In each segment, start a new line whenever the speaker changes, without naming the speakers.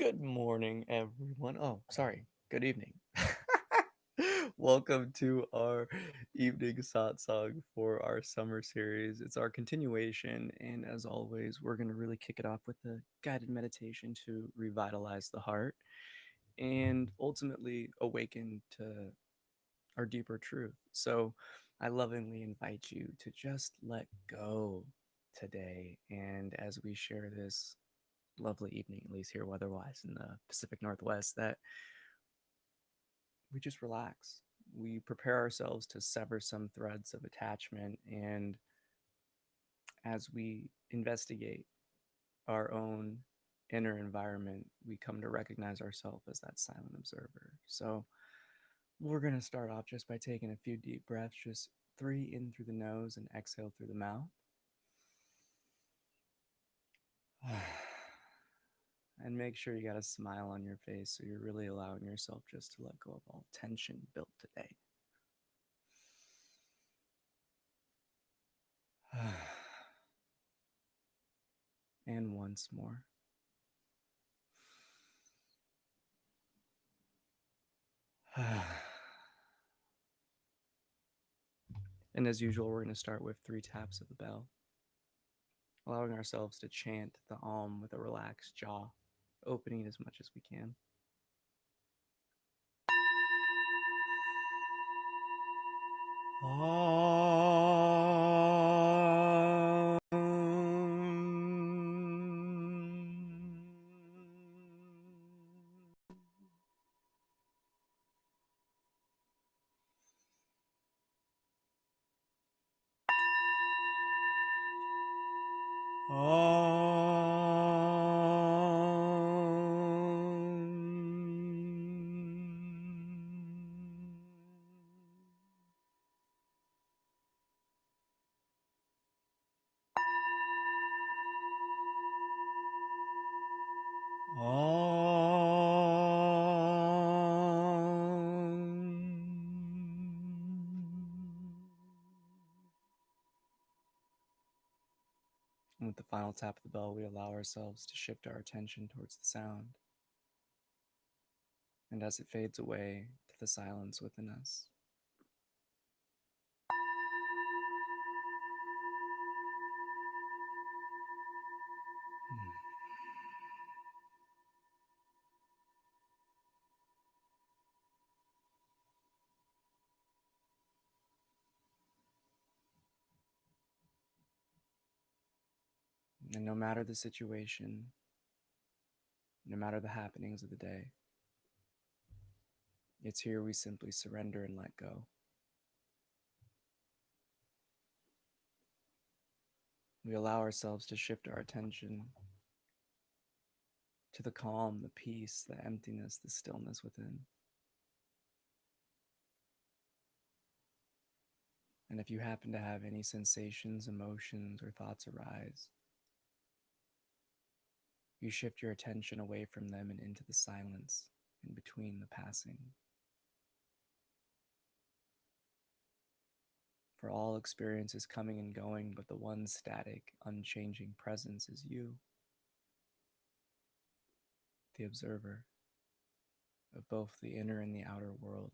Good morning, everyone. Oh, sorry. Good evening. Welcome to our evening satsang for our summer series. It's our continuation, and as always, we're going to really kick it off with a guided meditation to revitalize the heart and ultimately awaken to our deeper truth. So, I lovingly invite you to just let go today, and as we share this lovely evening, at least here weather-wise in the Pacific Northwest, that we just relax. We prepare ourselves to sever some threads of attachment, and as we investigate our own inner environment, we come to recognize ourselves as that silent observer. So we're going to start off just by taking a few deep breaths, just 3 in through the nose and exhale through the mouth. And make sure you got a smile on your face so you're really allowing yourself just to let go of all tension built today. And once more. And as usual, we're going to start with 3 taps of the bell, allowing ourselves to chant the Om with a relaxed jaw, opening as much as we can. And with the final tap of the bell, we allow ourselves to shift our attention towards the sound. And as it fades away to the silence within us, and no matter the situation, no matter the happenings of the day, it's here we simply surrender and let go. We allow ourselves to shift our attention to the calm, the peace, the emptiness, the stillness within. And if you happen to have any sensations, emotions, or thoughts arise, you shift your attention away from them and into the silence in between the passing. For all experience is coming and going, but the one static, unchanging presence is you, the observer of both the inner and the outer world.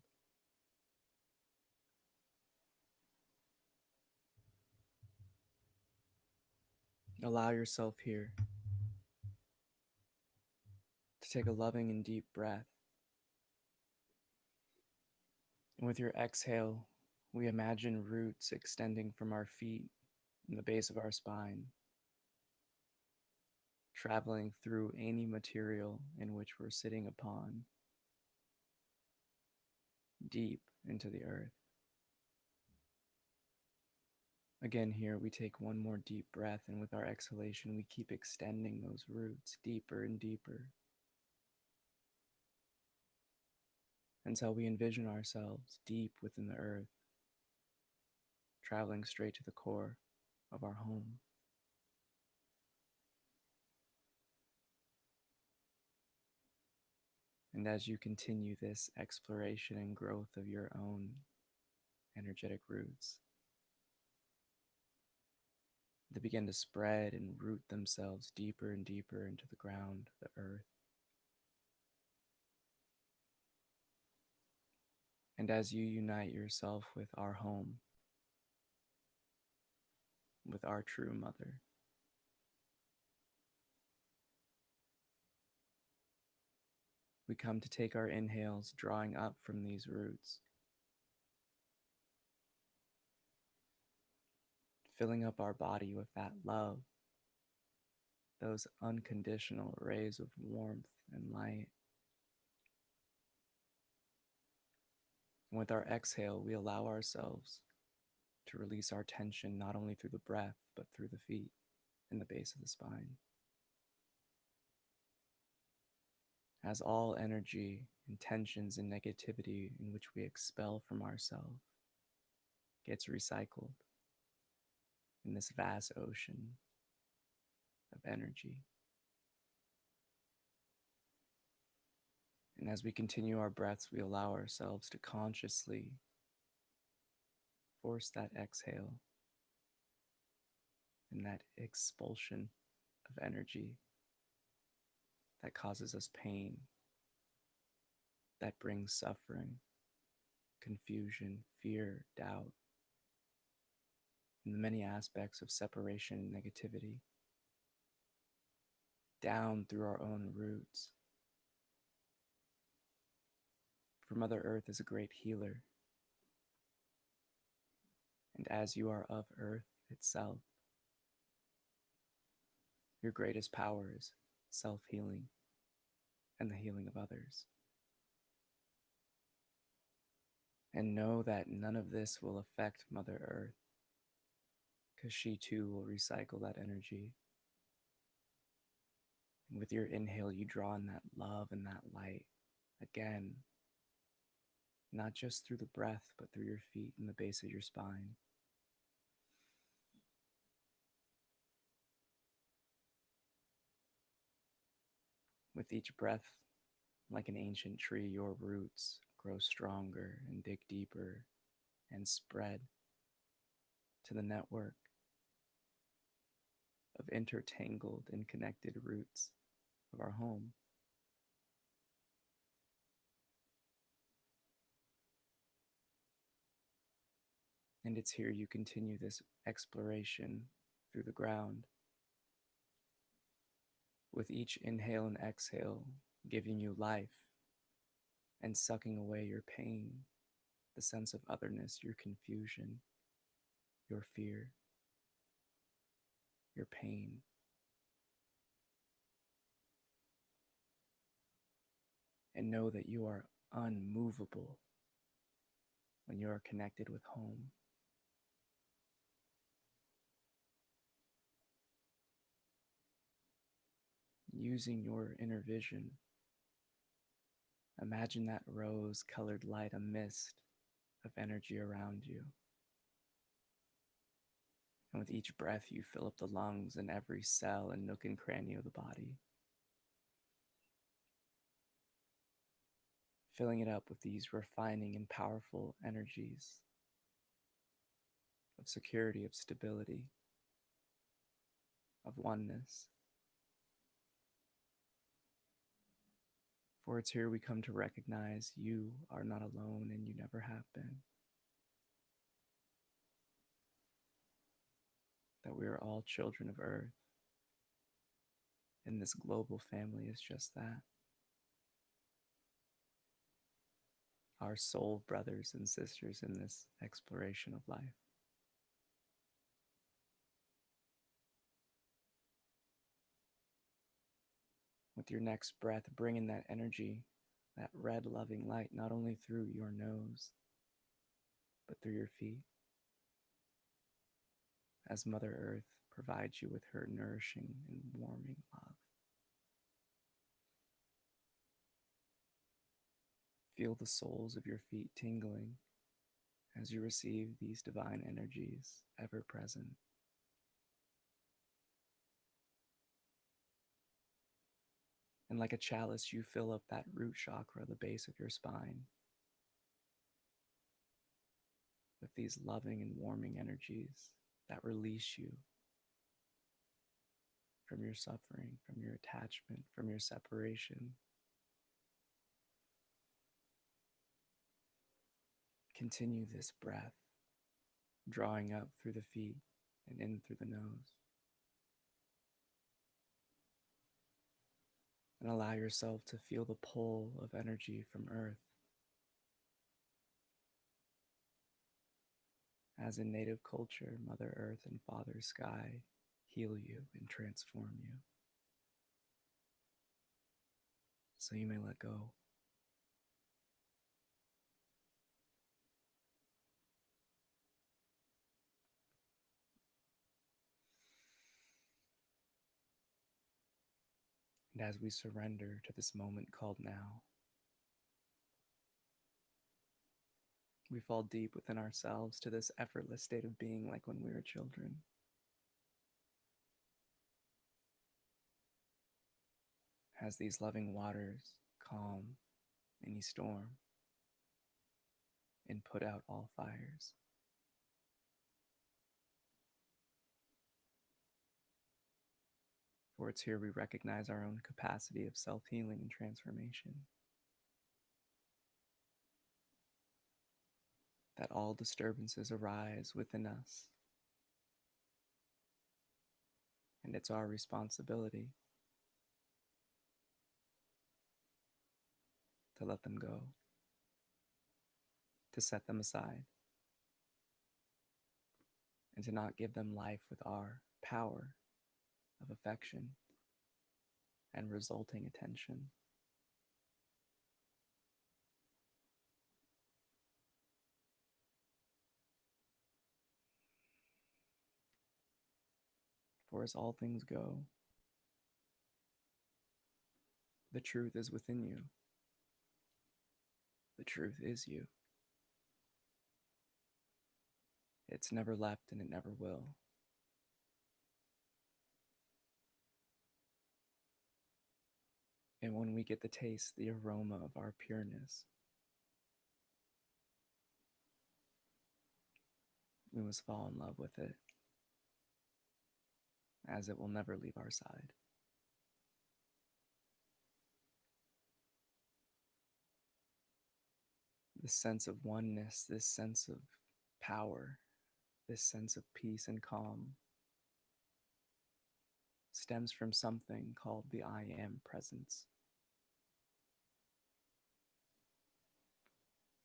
Allow yourself here to take a loving and deep breath. And with your exhale, we imagine roots extending from our feet and the base of our spine, traveling through any material in which we're sitting upon, deep into the earth. Again, here we take one more deep breath, and with our exhalation, we keep extending those roots deeper and deeper until we envision ourselves deep within the earth, traveling straight to the core of our home. And as you continue this exploration and growth of your own energetic roots, they begin to spread and root themselves deeper and deeper into the ground, the earth. And as you unite yourself with our home, with our true mother, we come to take our inhales, drawing up from these roots, filling up our body with that love, those unconditional rays of warmth and light. And with our exhale, we allow ourselves to release our tension not only through the breath, but through the feet and the base of the spine. As all energy and tensions and negativity in which we expel from ourselves gets recycled in this vast ocean of energy. And as we continue our breaths, we allow ourselves to consciously force that exhale and that expulsion of energy that causes us pain, that brings suffering, confusion, fear, doubt, and the many aspects of separation and negativity, down through our own roots. For Mother Earth is a great healer, and as you are of Earth itself, your greatest power is self-healing and the healing of others. And know that none of this will affect Mother Earth, because she too will recycle that energy. And with your inhale, you draw in that love and that light again, not just through the breath, but through your feet and the base of your spine. With each breath, like an ancient tree, your roots grow stronger and dig deeper and spread to the network of intertangled and connected roots of our home. And it's here you continue this exploration through the ground, with each inhale and exhale giving you life and sucking away your pain, the sense of otherness, your confusion, your fear, your pain. And know that you are unmovable when you are connected with home. Using your inner vision, imagine that rose-colored light, a mist of energy around you. And with each breath, you fill up the lungs and every cell and nook and cranny of the body, filling it up with these refining and powerful energies of security, of stability, of oneness. For it's here we come to recognize you are not alone and you never have been. That we are all children of Earth. And this global family is just that. Our soul brothers and sisters in this exploration of life. With your next breath, bring in that energy, that red loving light, not only through your nose, but through your feet, as Mother Earth provides you with her nourishing and warming love. Feel the soles of your feet tingling as you receive these divine energies ever present. And like a chalice, you fill up that root chakra, the base of your spine, with these loving and warming energies that release you from your suffering, from your attachment, from your separation. Continue this breath, drawing up through the feet and in through the nose. And allow yourself to feel the pull of energy from Earth. As in native culture, Mother Earth and Father Sky heal you and transform you. So you may let go. And as we surrender to this moment called now, we fall deep within ourselves to this effortless state of being like when we were children. As these loving waters calm any storm and put out all fires. For it's here we recognize our own capacity of self-healing and transformation. That all disturbances arise within us. And it's our responsibility to let them go, to set them aside, and to not give them life with our power of affection and resulting attention. For as all things go, the truth is within you. The truth is you. It's never left and it never will. And when we get to taste the aroma of our pureness, we must fall in love with it, as it will never leave our side. This sense of oneness, this sense of power, this sense of peace and calm stems from something called the I Am presence.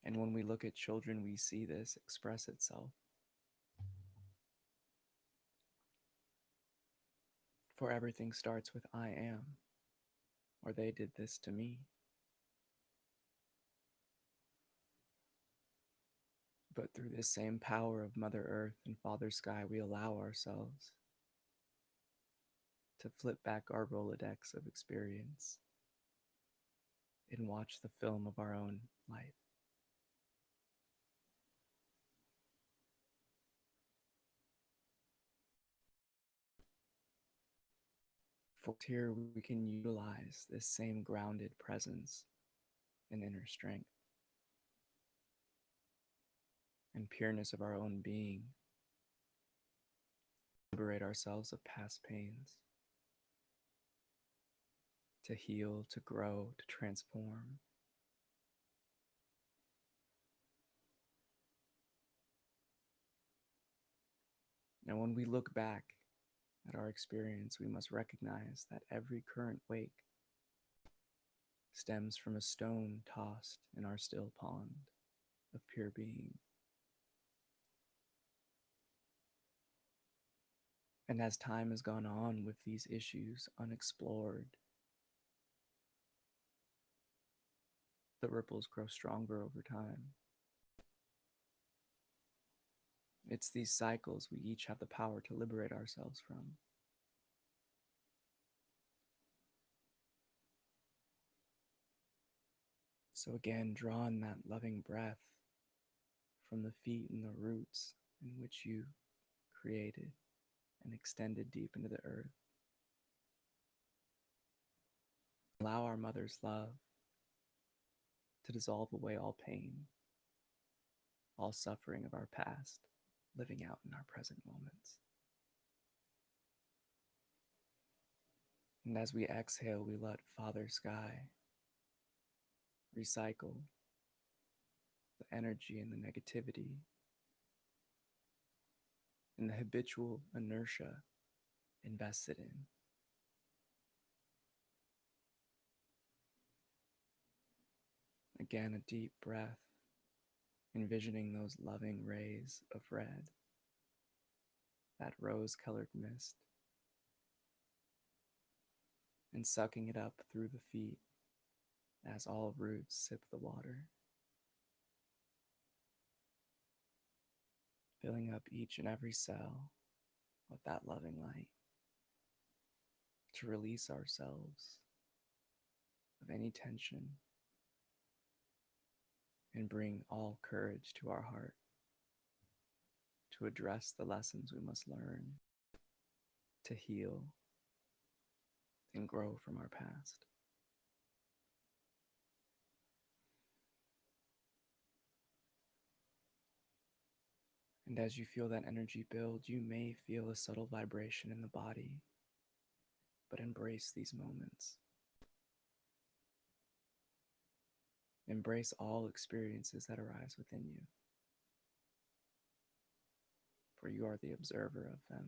And when we look at children, we see this express itself. For everything starts with I am, or they did this to me. But through this same power of Mother Earth and Father Sky, we allow ourselves to flip back our Rolodex of experience and watch the film of our own life. For here we can utilize this same grounded presence and inner strength and pureness of our own being, liberate ourselves of past pains, to heal, to grow, to transform. And when we look back at our experience, we must recognize that every current wake stems from a stone tossed in our still pond of pure being. And as time has gone on with these issues unexplored, the ripples grow stronger over time. It's these cycles we each have the power to liberate ourselves from. So again, draw in that loving breath from the feet and the roots in which you created and extended deep into the earth. Allow our mother's love to dissolve away all pain, all suffering of our past, living out in our present moments. And as we exhale, we let Father Sky recycle the energy and the negativity and the habitual inertia invested in. Again, a deep breath, envisioning those loving rays of red, that rose-colored mist, and sucking it up through the feet as all roots sip the water, filling up each and every cell with that loving light to release ourselves of any tension and bring all courage to our heart to address the lessons we must learn, to heal and grow from our past. And as you feel that energy build, you may feel a subtle vibration in the body, but embrace these moments. Embrace all experiences that arise within you, for you are the observer of them.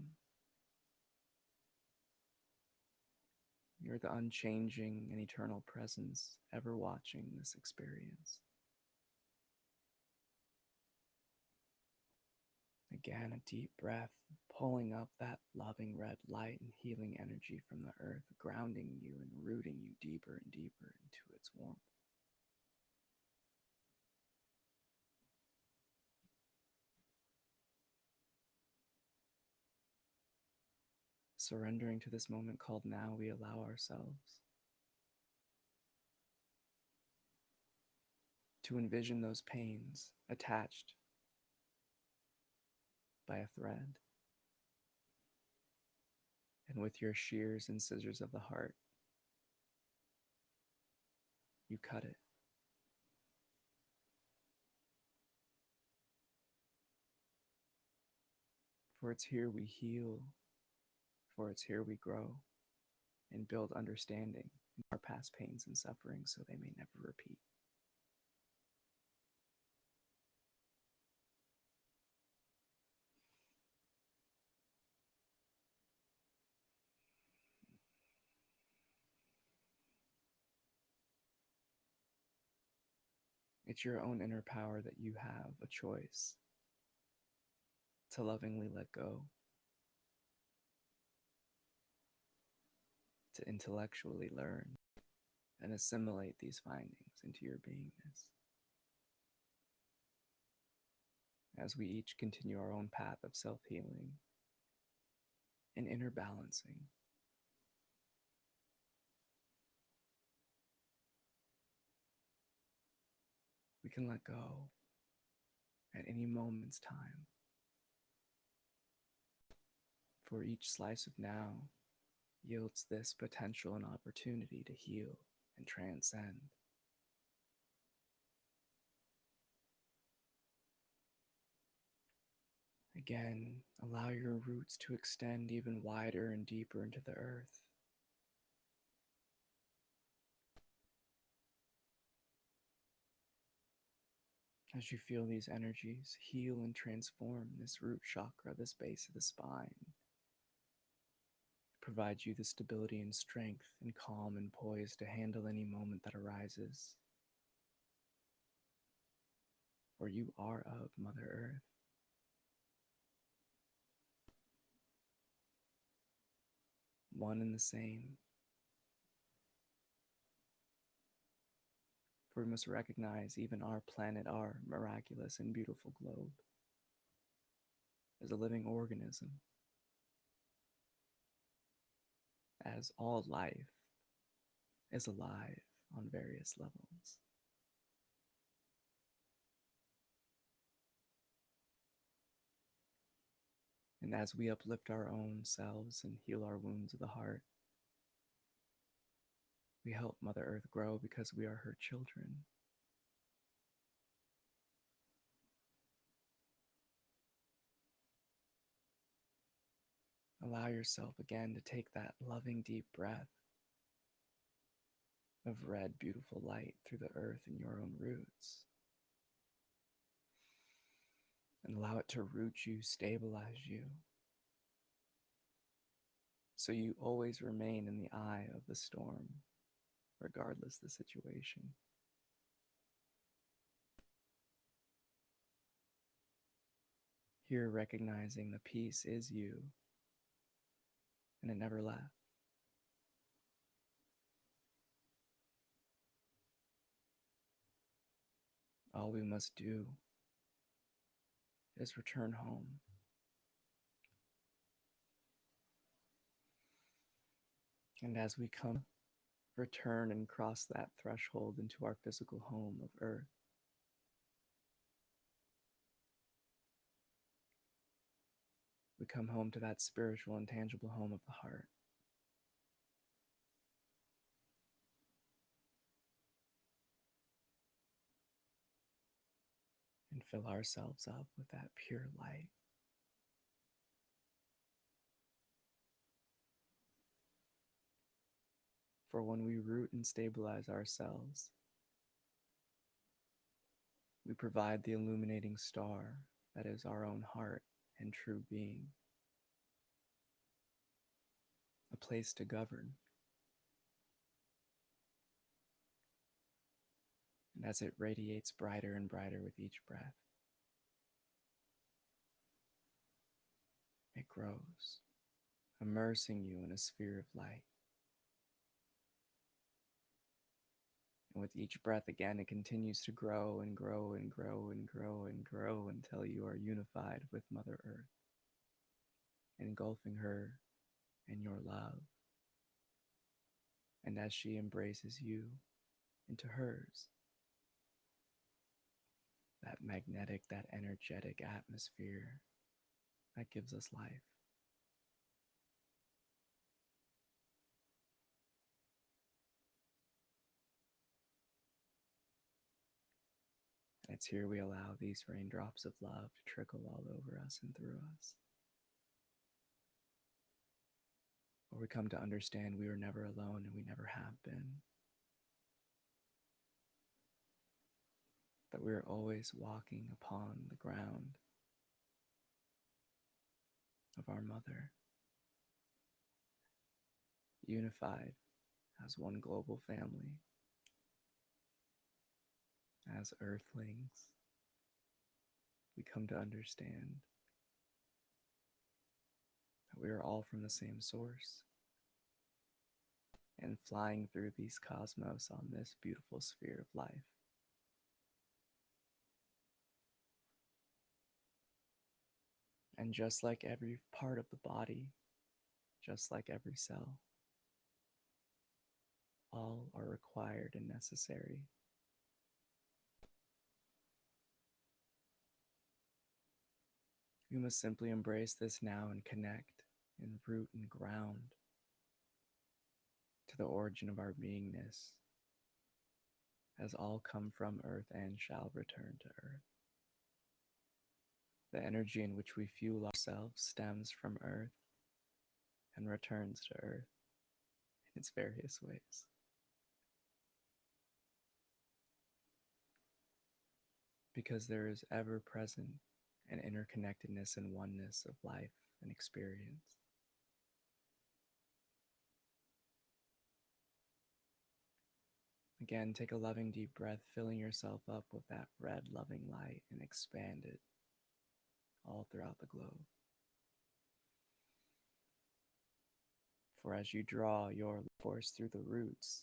You're the unchanging and eternal presence ever watching this experience. Again, a deep breath, pulling up that loving red light and healing energy from the earth, grounding you and rooting you deeper and deeper into its warmth. Surrendering to this moment called now, we allow ourselves to envision those pains attached by a thread. And with your shears and scissors of the heart, you cut it. For it's here we heal, for it's here we grow and build understanding in our past pains and sufferings so they may never repeat. It's your own inner power that you have a choice to lovingly let go, to intellectually learn and assimilate these findings into your beingness. As we each continue our own path of self-healing and inner balancing, we can let go at any moment's time. For each slice of now yields this potential and opportunity to heal and transcend. Again, allow your roots to extend even wider and deeper into the earth. As you feel these energies heal and transform this root chakra, this base of the spine, provide you the stability and strength and calm and poise to handle any moment that arises. For you are of Mother Earth. One and the same. For we must recognize even our planet, our miraculous and beautiful globe, as a living organism, as all life is alive on various levels. And as we uplift our own selves and heal our wounds of the heart, we help Mother Earth grow because we are her children. Allow yourself again to take that loving deep breath of red, beautiful light through the earth and your own roots. and allow it to root you, stabilize you, so you always remain in the eye of the storm, regardless the situation. Here, recognizing the peace is you, and it never left. All we must do is return home. And as we return and cross that threshold into our physical home of earth, we come home to that spiritual and tangible home of the heart. And fill ourselves up with that pure light. For when we root and stabilize ourselves, we provide the illuminating star that is our own heart and true being, a place to govern. And as it radiates brighter and brighter with each breath, it grows, immersing you in a sphere of light. And with each breath again, it continues to grow and grow and grow and grow and grow until you are unified with Mother Earth, engulfing her in your love. And as she embraces you into hers, that magnetic, that energetic atmosphere that gives us life. And it's here we allow these raindrops of love to trickle all over us and through us. Where we come to understand we are never alone and we never have been. That we are always walking upon the ground of our Mother, unified as one global family, as earthlings. We come to understand that we are all from the same source and flying through these cosmos on this beautiful sphere of life. And just like every part of the body, just like every cell, all are required and necessary. We must simply embrace this now and connect and root and ground to the origin of our beingness, as all come from earth and shall return to earth. The energy in which we fuel ourselves stems from earth and returns to earth in its various ways. Because there is ever present an interconnectedness and oneness of life and experience. Again, take a loving deep breath, filling yourself up with that red loving light, and expand it all throughout the globe. For as you draw your force through the roots,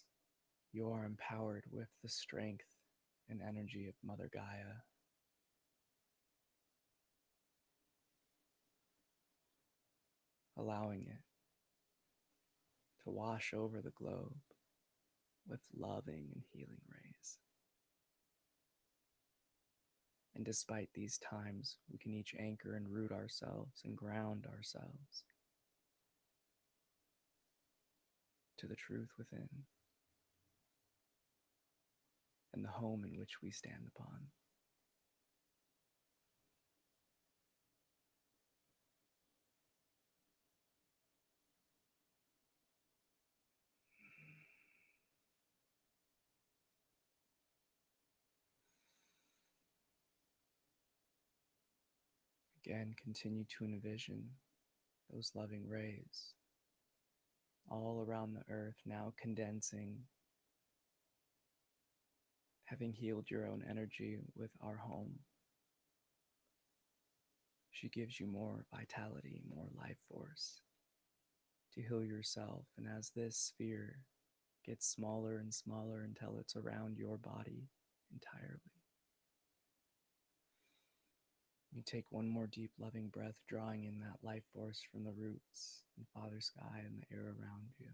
you are empowered with the strength and energy of Mother Gaia. Allowing it to wash over the globe with loving and healing rays. And despite these times, we can each anchor and root ourselves and ground ourselves to the truth within and the home in which we stand upon. Again, continue to envision those loving rays all around the earth, now condensing, having healed your own energy with our home. She gives you more vitality, more life force to heal yourself. And as this sphere gets smaller and smaller until it's around your body entirely, you take one more deep, loving breath, drawing in that life force from the roots and Father Sky and the air around you,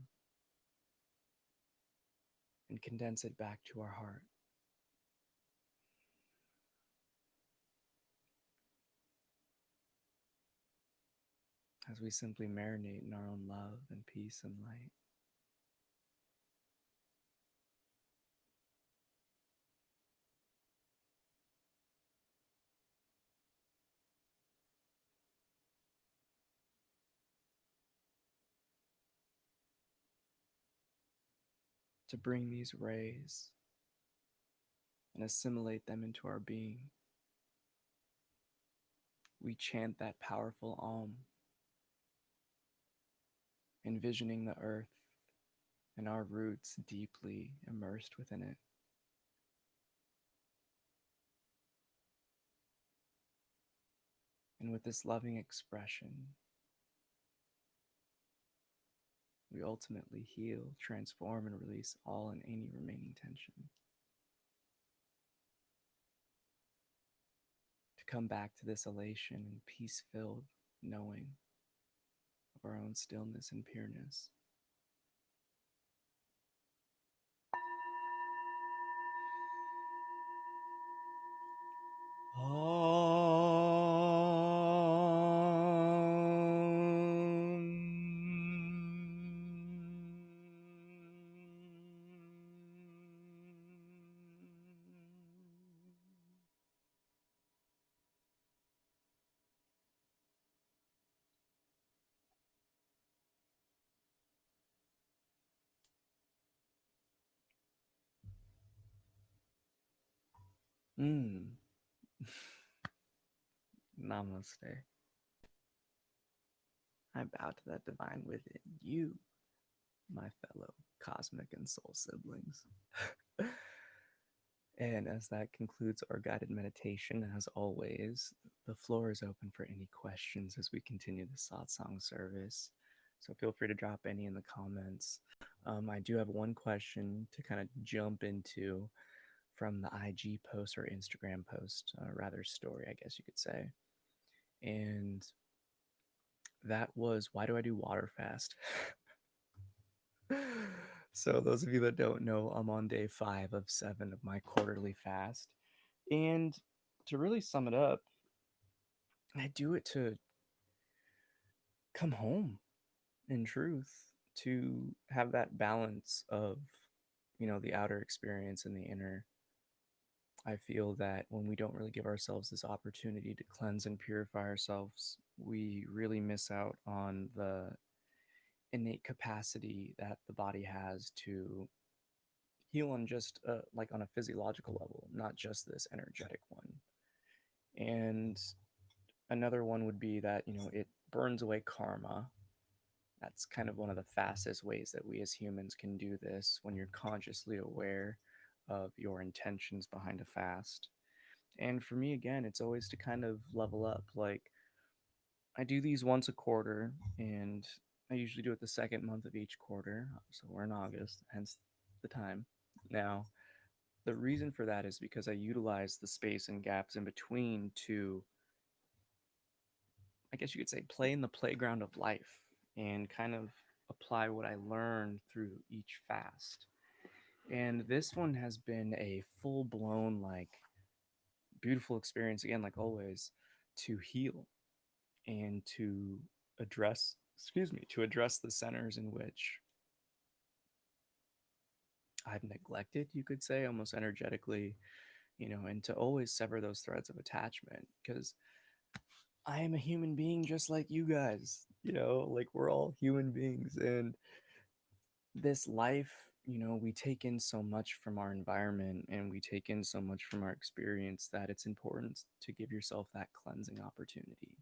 and condense it back to our heart. As we simply marinate in our own love and peace and light. To bring these rays and assimilate them into our being, we chant that powerful Om, envisioning the earth and our roots deeply immersed within it. And with this loving expression, we ultimately heal, transform, and release all and any remaining tension. To come back to this elation and peace-filled knowing of our own stillness and pureness. Namaste. I bow to that divine within you, my fellow cosmic and soul siblings. And as that concludes our guided meditation, as always, the floor is open for any questions as we continue the satsang service. So feel free to drop any in the comments. I do have one question to kind of jump into from the IG post or Instagram post, rather story, I guess you could say. And that was, why do I do water fast? So those of you that don't know, I'm on day 5 of 7 of my quarterly fast. And to really sum it up, I do it to come home, in truth, to have that balance of, the outer experience and the inner. I feel that when we don't really give ourselves this opportunity to cleanse and purify ourselves, we really miss out on the innate capacity that the body has to heal on just like on a physiological level, not just this energetic one. And another one would be that, it burns away karma. That's kind of one of the fastest ways that we as humans can do this, when you're consciously aware of your intentions behind a fast. And for me, again, it's always to kind of level up. Like, I do these once a quarter, and I usually do it the second month of each quarter. So we're in August, hence the time. Now, the reason for that is because I utilize the space and gaps in between to, I guess you could say, play in the playground of life and kind of apply what I learned through each fast. And this one has been a full blown, like, beautiful experience, again, like always, to heal and to address the centers in which I've neglected, you could say, almost energetically, and to always sever those threads of attachment, because I am a human being just like you guys, like we're all human beings, and this life we take in so much from our environment and we take in so much from our experience that it's important to give yourself that cleansing opportunity.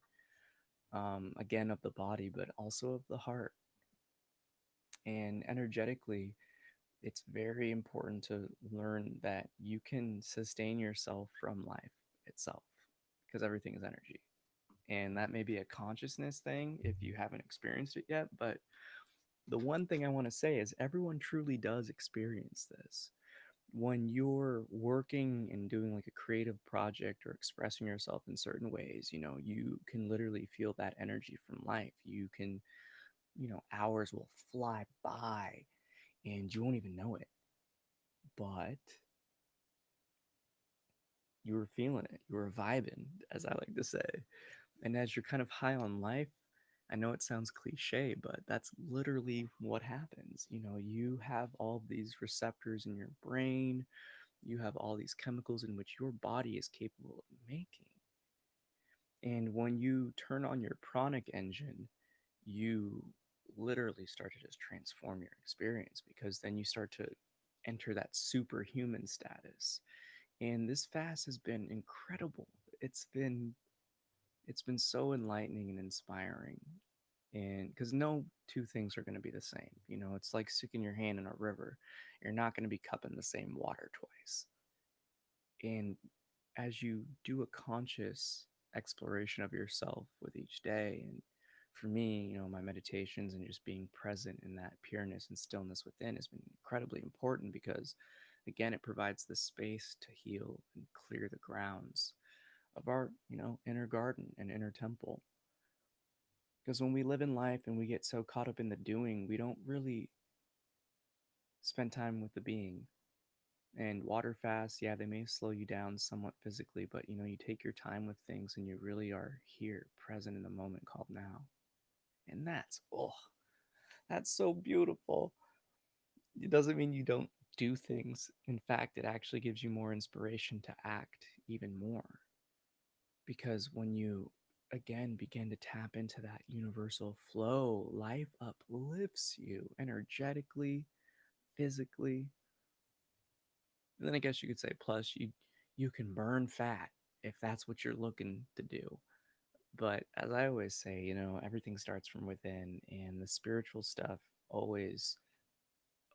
Again, of the body, but also of the heart. And energetically, it's very important to learn that you can sustain yourself from life itself because everything is energy. And that may be a consciousness thing if you haven't experienced it yet. But the one thing I want to say is everyone truly does experience this. When you're working and doing like a creative project or expressing yourself in certain ways, you can literally feel that energy from life. You can, hours will fly by and you won't even know it. But you were feeling it. You were vibing, as I like to say. And as you're kind of high on life, I know it sounds cliche, but that's literally what happens. You have all these receptors in your brain, you have all these chemicals in which your body is capable of making. And when you turn on your pranic engine, you literally start to just transform your experience because then you start to enter that superhuman status. And this fast has been incredible. It's been so enlightening and inspiring. And because no two things are going to be the same. It's like sticking your hand in a river. You're not going to be cupping the same water twice. And as you do a conscious exploration of yourself with each day, and for me, my meditations and just being present in that pureness and stillness within has been incredibly important because, again, it provides the space to heal and clear the grounds of our, inner garden and inner temple. Because when we live in life and we get so caught up in the doing, we don't really spend time with the being. And water fasts, yeah, they may slow you down somewhat physically, but you take your time with things and you really are here, present in the moment called now. And that's so beautiful. It doesn't mean you don't do things. In fact, it actually gives you more inspiration to act even more. Because when you again begin to tap into that universal flow, life uplifts you energetically, physically. And then I guess you could say plus you can burn fat if that's what you're looking to do. But as I always say, everything starts from within, and the spiritual stuff always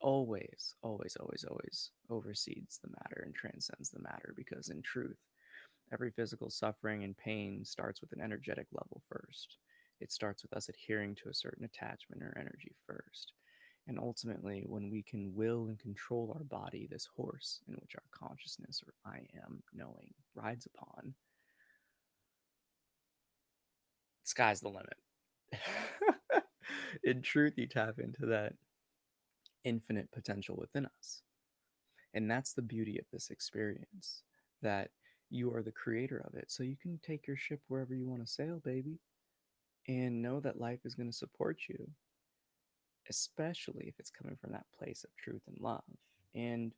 always oversees the matter and transcends the matter, because in truth, every physical suffering and pain starts with an energetic level first. It starts with us adhering to a certain attachment or energy first. And ultimately, when we can will and control our body, this horse in which our consciousness or I am knowing rides upon, sky's the limit. In truth, you tap into that infinite potential within us. And that's the beauty of this experience, that you are the creator of it. So you can take your ship wherever you want to sail, baby, and know that life is going to support you, especially if it's coming from that place of truth and love. And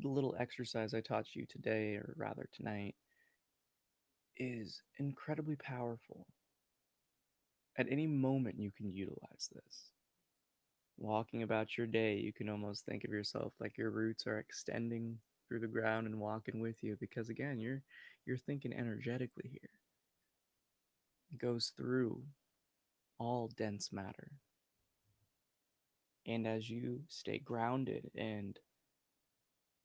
the little exercise I taught you today, or rather tonight, is incredibly powerful. At any moment, you can utilize this. Walking about your day, you can almost think of yourself like your roots are extending through the ground and walking with you, because again, you're thinking energetically here. It goes through all dense matter. And as you stay grounded and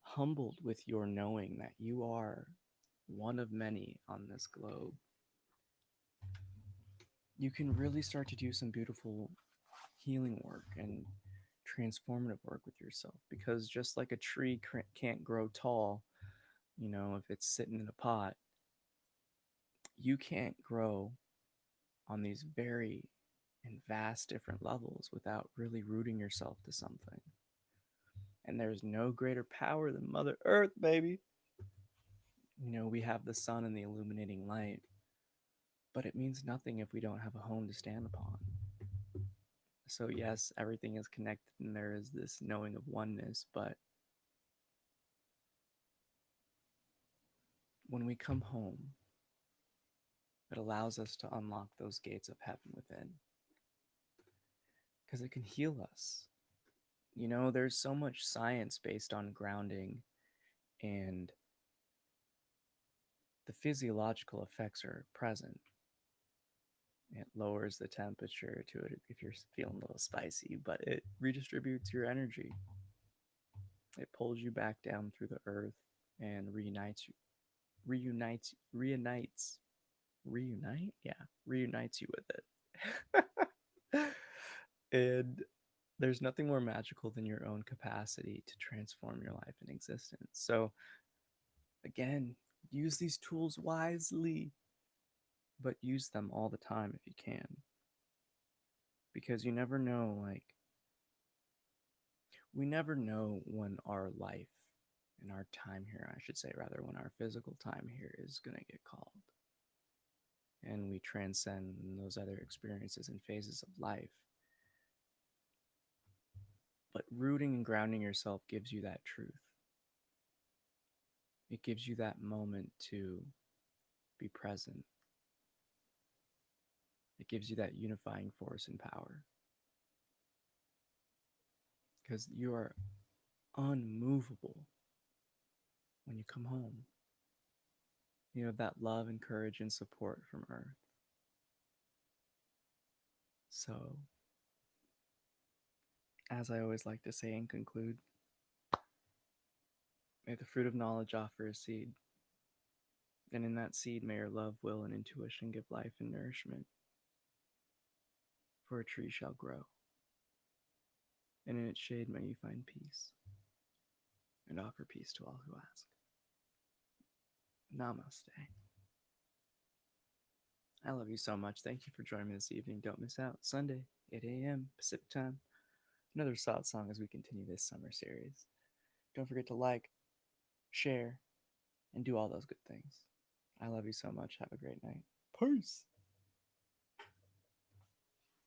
humbled with your knowing that you are one of many on this globe, you can really start to do some beautiful healing work and transformative work with yourself. Because just like a tree can't grow tall, if it's sitting in a pot, you can't grow on these very and vast different levels without really rooting yourself to something. And there's no greater power than Mother Earth, baby. We have the sun and the illuminating light, but it means nothing if we don't have a home to stand upon. So, yes, everything is connected and there is this knowing of oneness, but when we come home, it allows us to unlock those gates of heaven within, because it can heal us. There's so much science based on grounding, and the physiological effects are present. It lowers the temperature to it if you're feeling a little spicy, but it redistributes your energy. It pulls you back down through the earth and reunites, reunites you with it. And there's nothing more magical than your own capacity to transform your life and existence. So, again, use these tools wisely, but use them all the time if you can. Because you never know, we never know when our life and our time here, I should say, rather, when our physical time here is going to get called. And we transcend those other experiences and phases of life. But rooting and grounding yourself gives you that truth. It gives you that moment to be present. It gives you that unifying force and power. Because you are unmovable when you come home. You have that love and courage and support from Earth. So, as I always like to say and conclude, may the fruit of knowledge offer a seed, and in that seed may your love, will, and intuition give life and nourishment. For a tree shall grow, and in its shade may you find peace, and offer peace to all who ask. Namaste. I love you so much. Thank you for joining me this evening. Don't miss out. Sunday, 8 a.m. Pacific time. Another satsang as we continue this summer series. Don't forget to like, share, and do all those good things. I love you so much. Have a great night. Peace.